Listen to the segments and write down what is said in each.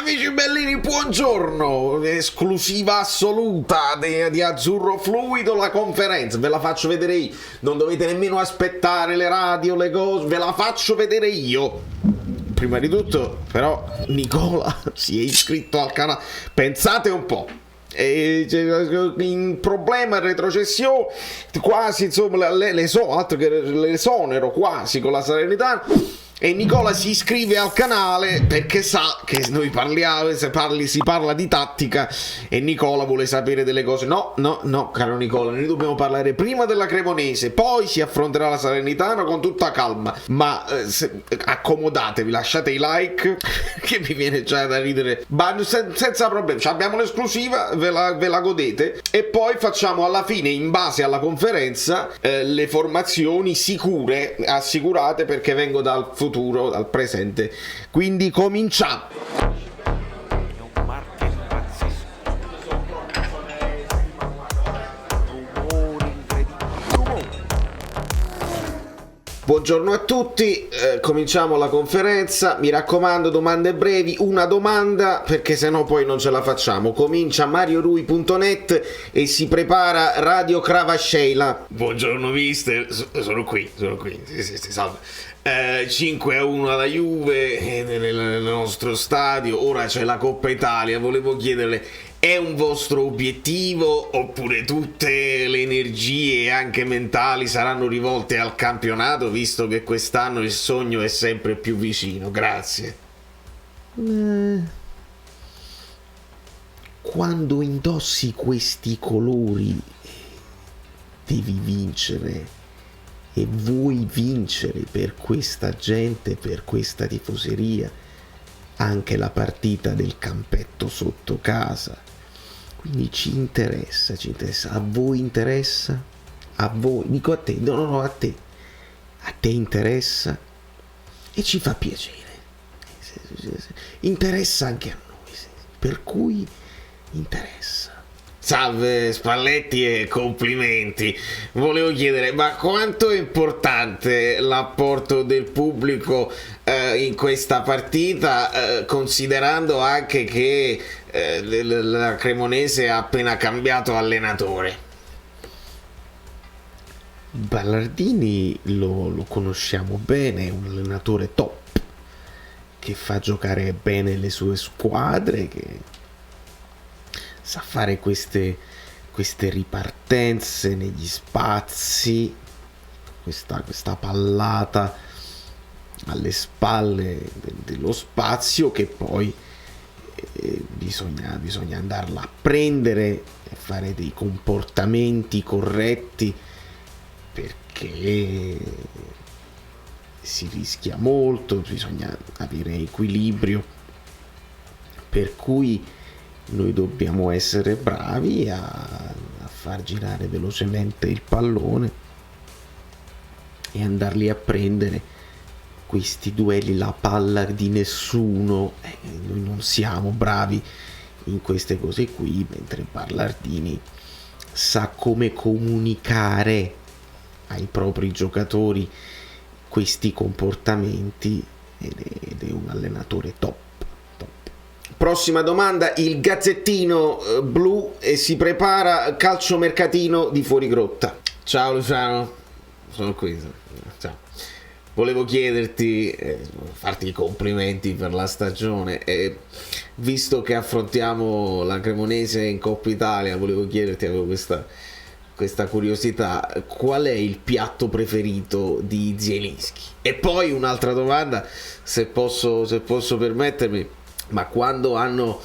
amici bellini, buongiorno, esclusiva assoluta di Azzurro Fluido, la conferenza, ve la faccio vedere io, non dovete nemmeno aspettare le radio, le cose, ve la faccio vedere io. Prima di tutto, però, Nicola si è iscritto al canale, pensate un po'. In problema retrocessione quasi, insomma, l'esonero quasi con la Salernitana, e Nicola si iscrive al canale perché sa che noi parliamo, si parla di tattica e Nicola vuole sapere delle cose. No, caro Nicola, noi dobbiamo parlare prima della Cremonese, poi si affronterà la Salernitana con tutta calma, ma accomodatevi, lasciate i like che mi viene già da ridere, ma senza problemi, abbiamo l'esclusiva, ve la godete, e poi facciamo alla fine, in base alla conferenza, le formazioni sicure, assicurate, perché vengo dal futuro, dal presente, quindi cominciamo. Buongiorno a tutti, cominciamo la conferenza, mi raccomando domande brevi, una domanda perché sennò poi non ce la facciamo. Comincia mariorui.net e si prepara Radio Cravascella. Buongiorno mister, sono qui, sì, salve. 5-1 alla Juve nel nostro stadio, ora c'è la Coppa Italia, volevo chiederle, è un vostro obiettivo oppure tutte le energie anche mentali saranno rivolte al campionato, visto che quest'anno il sogno è sempre più vicino? Grazie. Quando indossi questi colori devi vincere, e vuoi vincere per questa gente, per questa tifoseria, anche la partita del campetto sotto casa. Quindi ci interessa, a voi interessa? A voi, dico a te, no, a te interessa e ci fa piacere, interessa anche a noi, per cui interessa. Salve Spalletti e complimenti. Volevo chiedere, ma quanto è importante l'apporto del pubblico in questa partita, considerando anche che la Cremonese ha appena cambiato allenatore? Ballardini lo conosciamo bene, è un allenatore top che fa giocare bene le sue squadre, che sa fare queste ripartenze negli spazi, questa pallata alle spalle dello spazio che poi bisogna andarla a prendere e fare dei comportamenti corretti, perché si rischia molto, bisogna avere equilibrio, per cui noi dobbiamo essere bravi a far girare velocemente il pallone e andarli a prendere questi duelli, la palla di nessuno. Noi non siamo bravi in queste cose qui, mentre Ballardini sa come comunicare ai propri giocatori questi comportamenti ed è un allenatore top. Prossima domanda, il Gazzettino blu e si prepara calciomercatino di Fuorigrotta. Ciao Luciano, sono qui. Ciao. Volevo chiederti, farti i complimenti per la stagione, e visto che affrontiamo la Cremonese in Coppa Italia, volevo chiederti, avevo questa curiosità, qual è il piatto preferito di Zielinski? E poi un'altra domanda, se posso permettermi, ma quando hanno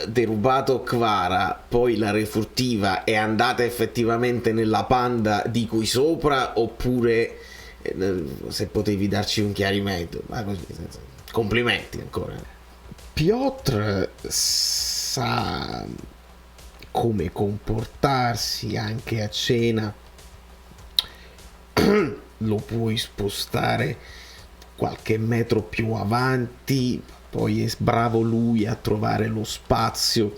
derubato Kvara, poi la refurtiva è andata effettivamente nella panda di qui sopra, oppure se potevi darci un chiarimento? Ma così, complimenti ancora. Piotr sa come comportarsi anche a cena, lo puoi spostare qualche metro più avanti, poi è bravo lui a trovare lo spazio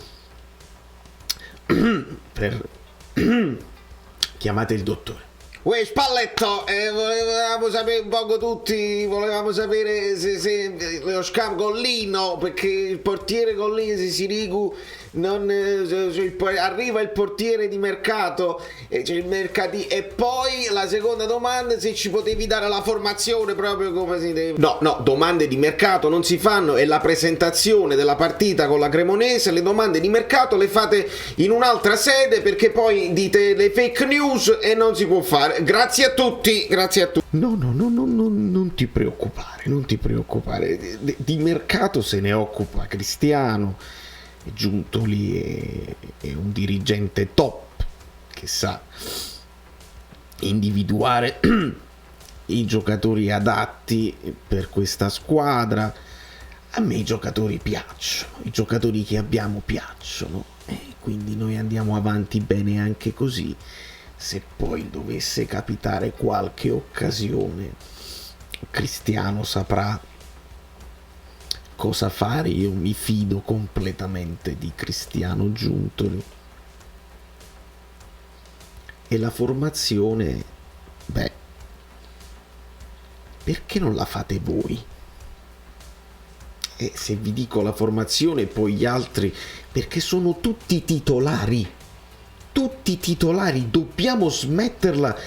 per chiamate il dottore. Uè Spalletto, volevamo sapere un poco tutti, volevamo sapere se lo scam Gollino, perché il portiere Gollino, se Sirigu non arriva il portiere di mercato, cioè il mercati, e poi la seconda domanda, se ci potevi dare la formazione proprio come si deve. No, domande di mercato non si fanno, è la presentazione della partita con la Cremonese, le domande di mercato le fate in un'altra sede, perché poi dite le fake news e non si può fare. Grazie a tutti, grazie a tutti. No, non ti preoccupare, non ti preoccupare, di mercato se ne occupa Cristiano. È giunto lì, è un dirigente top che sa individuare i giocatori adatti per questa squadra. A me i giocatori piacciono, i giocatori che abbiamo piacciono, e quindi noi andiamo avanti bene anche così. Se poi dovesse capitare qualche occasione, Cristiano saprà cosa fare. Io mi fido completamente di Cristiano Giuntoli. E la formazione, perché non la fate voi? E se vi dico la formazione, poi gli altri, perché sono tutti titolari, dobbiamo smetterla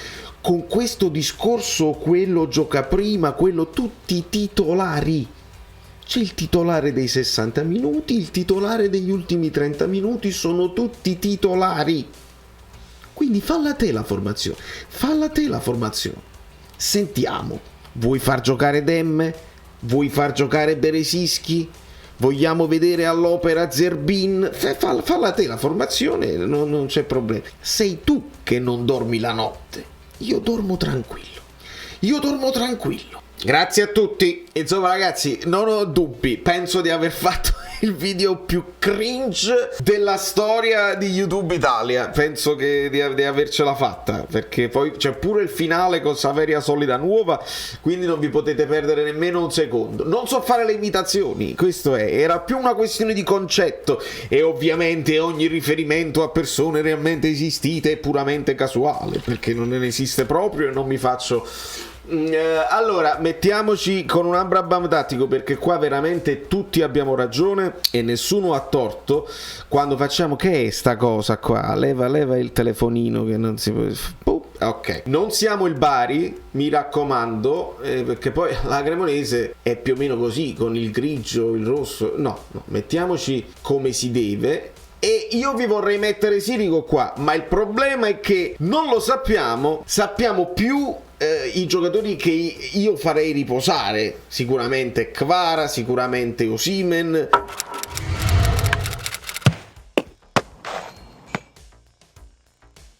con questo discorso, quello gioca prima, quello, tutti titolari. C'è il titolare dei 60 minuti, il titolare degli ultimi 30 minuti, sono tutti titolari. Quindi falla te la formazione. Sentiamo, vuoi far giocare Demme? Vuoi far giocare Beresischi? Vogliamo vedere all'opera Zerbin? Falla te la formazione, non c'è problema. Sei tu che non dormi la notte. Io dormo tranquillo. Grazie a tutti. Insomma ragazzi, non ho dubbi, penso di aver fatto il video più cringe della storia di YouTube Italia. Penso che di avercela fatta, perché poi c'è pure il finale con Saveria Solida Nuova, quindi non vi potete perdere nemmeno un secondo. Non so fare le imitazioni, questo era più una questione di concetto, e ovviamente ogni riferimento a persone realmente esistite è puramente casuale, perché non ne esiste proprio, e non mi faccio... Allora, mettiamoci con un Ambrabam tattico, perché qua veramente tutti abbiamo ragione e nessuno ha torto quando facciamo... Che è sta cosa qua? Leva il telefonino che non si può... Ok, non siamo il Bari, mi raccomando, perché poi la Cremonese è più o meno così, con il grigio, il rosso. No, mettiamoci come si deve. E io vi vorrei mettere Sirigu qua, ma il problema è che non lo sappiamo più i giocatori che io farei riposare. Sicuramente Kvara, sicuramente Osimhen,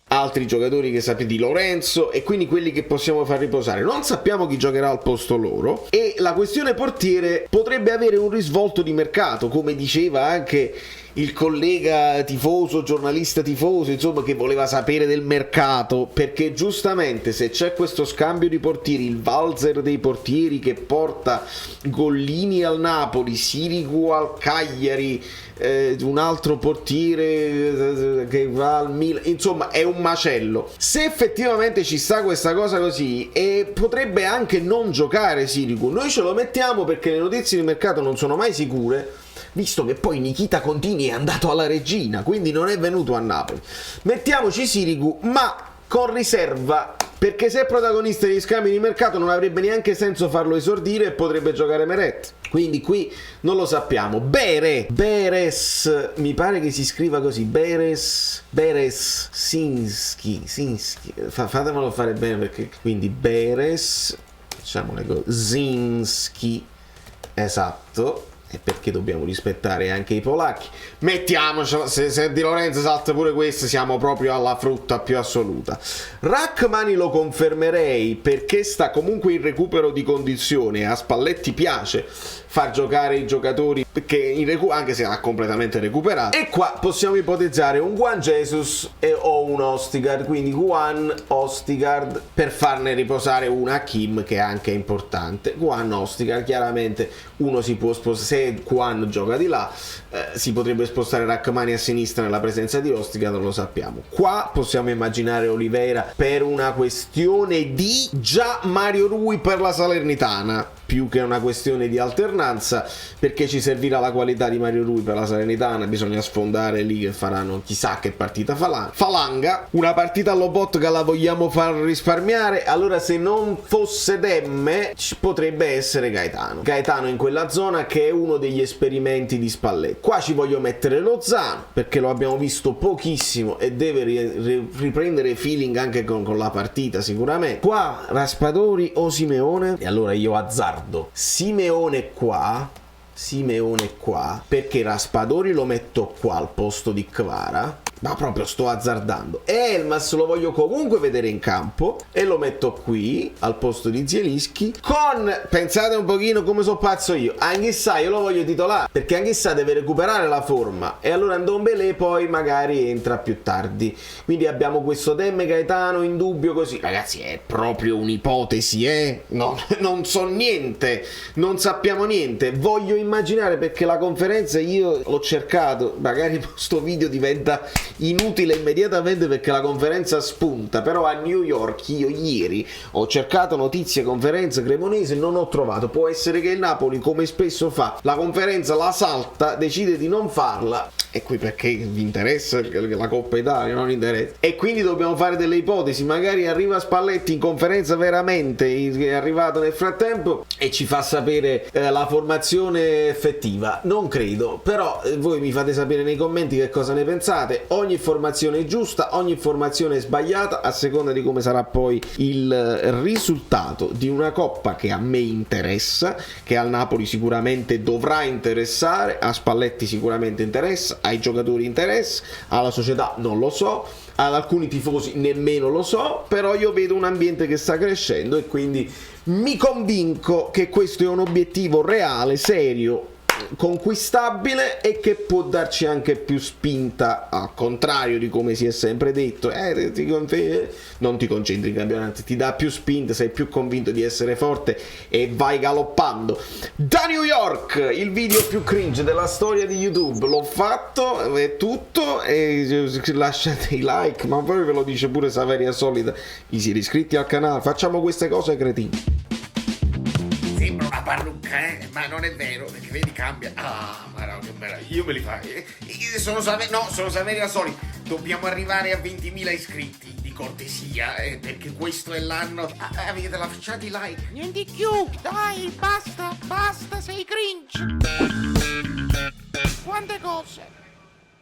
altri giocatori che sapete, di Lorenzo, e quindi quelli che possiamo far riposare. Non sappiamo chi giocherà al posto loro, e la questione portiere potrebbe avere un risvolto di mercato, come diceva anche il collega tifoso, giornalista tifoso, insomma, che voleva sapere del mercato, perché giustamente se c'è questo scambio di portieri, il valzer dei portieri che porta Gollini al Napoli, Sirigu al Cagliari, un altro portiere che va al Milan, insomma è un macello. Se effettivamente ci sta questa cosa così, e potrebbe anche non giocare Sirigu, noi ce lo mettiamo perché le notizie di mercato non sono mai sicure, visto che poi Nikita Contini è andato alla Regina, quindi non è venuto a Napoli. Mettiamoci Sirigu, ma con riserva, perché se è protagonista degli scambi di mercato non avrebbe neanche senso farlo esordire, e potrebbe giocare Meret. Quindi qui non lo sappiamo. Beres, mi pare che si scriva così, Beres Sinski, fatemelo fare bene, perché quindi Beres, facciamo le cose, Zinski, esatto, e perché dobbiamo rispettare anche i polacchi. Mettiamocelo, se Di Lorenzo salta pure questo, siamo proprio alla frutta più assoluta. Rachmani lo confermerei, perché sta comunque in recupero di condizione. A Spalletti piace far giocare i giocatori anche se ha completamente recuperato. E qua possiamo ipotizzare un Juan Jesus o un Ostigard, quindi Juan, Ostigard, per farne riposare una Kim che è anche importante. Juan, Ostigard, chiaramente uno si può spostare, se Juan gioca di là si potrebbe spostare Rachmani a sinistra nella presenza di Ostigard, non lo sappiamo. Qua possiamo immaginare Oliveira per una questione di già Mario Rui per la Salernitana, più che una questione di alternanza, perché ci servirà la qualità di Mario Rui per la Salernitana. Bisogna sfondare lì che faranno chissà che partita falanga. Una partita allo Botka la vogliamo far risparmiare, allora se non fosse Demme ci potrebbe essere Gaetano in quella zona, che è uno degli esperimenti di Spalletti. Qua ci voglio mettere Lozano perché lo abbiamo visto pochissimo e deve riprendere feeling anche con la partita sicuramente. Qua Raspadori o Simeone, e allora io azzardo Simeone qua, perché Raspadori lo metto qua al posto di Kvara, ma proprio sto azzardando. Elmas lo voglio comunque vedere in campo e lo metto qui al posto di Zielinski. Pensate un pochino come so pazzo io, Anghissà io lo voglio titolare perché Anghissà deve recuperare la forma e allora Ndombele poi magari entra più tardi. Quindi abbiamo questo Demme Gaetano in dubbio così. Ragazzi, è proprio un'ipotesi, no, non so niente, non sappiamo niente. Voglio immaginare, perché la conferenza io l'ho cercato, magari questo video diventa inutile immediatamente perché la conferenza spunta, però a New York io ieri ho cercato notizie, conferenza cremonese, non ho trovato. Può essere che il Napoli, come spesso fa, la conferenza la salta, decide di non farla, e qui perché vi interessa la Coppa Italia, non interessa, e quindi dobbiamo fare delle ipotesi. Magari arriva Spalletti in conferenza veramente, è arrivato nel frattempo e ci fa sapere la formazione effettiva. Non credo, però voi mi fate sapere nei commenti che cosa ne pensate. Ogni informazione è giusta, ogni informazione è sbagliata a seconda di come sarà poi il risultato di una Coppa che a me interessa, che al Napoli sicuramente dovrà interessare, a Spalletti sicuramente interessa, ai giocatori interessa, alla società non lo so, ad alcuni tifosi nemmeno lo so, però io vedo un ambiente che sta crescendo e quindi mi convinco che questo è un obiettivo reale, serio, conquistabile e che può darci anche più spinta, al contrario di come si è sempre detto, non ti concentri in campionato, ti dà più spinta, sei più convinto di essere forte e vai galoppando. Da New York, il video più cringe della storia di YouTube, l'ho fatto, è tutto, e lasciate i like, ma poi ve lo dice pure Saveria Solida, vi siete iscritti al canale, facciamo queste cose cretine. Sembra una parrucca, ma non è vero, perché vedi cambia. Ah, ma no, che meraviglia, io me li fai. Sono Saveria Soli. Dobbiamo arrivare a 20.000 iscritti, di cortesia, perché questo è l'anno. Avete lasciato i like. Niente più, dai, basta, sei cringe. Quante cose.